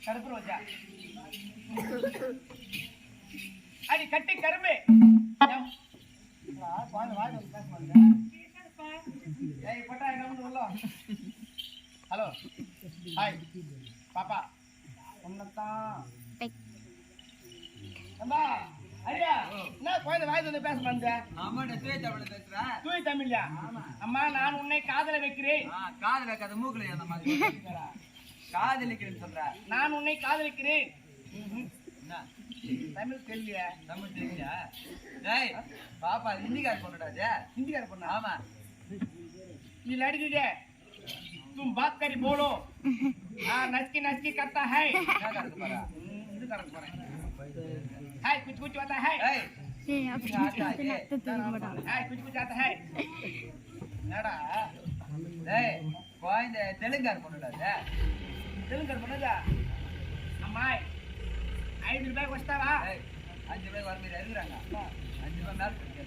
கருப்பு ரோஜா அடி கட்டி கரும்பு ஹலோ ஹாய் பாப்பா உன்னதான் அம்மா ஐயா என்ன குழந்தை வாய்ஸ் வந்து பேச மாட்டேன். ஆமா தூய் தமிழ்ல பேசுறேன். தூய் தமிழ்யா? அம்மா நான் உன்னை காதல வைக்கிறேன். காதல வைக்காத மூக்குல அந்த மாதிரி காதலிக்கிறேன்னு சொல்ற. நான் உன்னை காதலிக்கிறேன். தமிழ் தெரியலையா? தமிழ் தெரியலையா? டேய் பாப்பா ஹிந்திக்கார பொண்ணுடா. ஹிந்திக்கார பொண்ணு? ஆமா. ये लड़की है तुम बात करी बोलो हाँ नचकी नचकी करता है क्या करता पड़ा இது கரெக்ட் போறேன் हाय कुछ कुछ आता है ஏய் हाय कुछ कुछ आता है என்னடா டேய் கோயிந்த தெலுங்கார பொண்ணுடா. தெலுங்கார பொண்ணுடா. அம்மாய் 5 ரூபாய்க்கு వస్తావా? ஏய் 5 ரூபாய்க்கு வர மாதிரி இருக்குறாங்க. 5 ரூபாய் மேல கொடுங்க.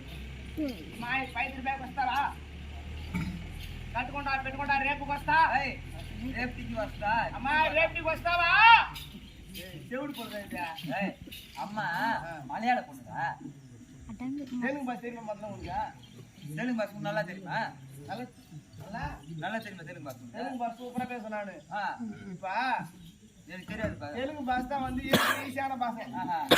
అమ్మాయి 5 రూపాయకి వస్తావా? కట్టుకుంటా పెట్టుకుంటా రేపుకి వస్తా. ఏయ్ రేపుకి వస్తా. అమ్మాయి రేపుకి వస్తావా? చెవుడు పోతుందా? ஏய் அம்மா மலையாள பொண்ணுடா. தெலுங்கு பாஷை தெரியுமா முதல்ல உங்களுக்கு? தெலுங்கு பாஷை நல்லா தெரியுமா? நல்லா நல்லா தெரியுமா தெலுங்கு பாஷை? தெலுங்கு பாஷை சூப்பரா பேசுவேன் நானு. இப்ப எனக்கு தெரியாது. தெலுங்கு பாஷை தான் வந்து ஈஸியான பாஷை.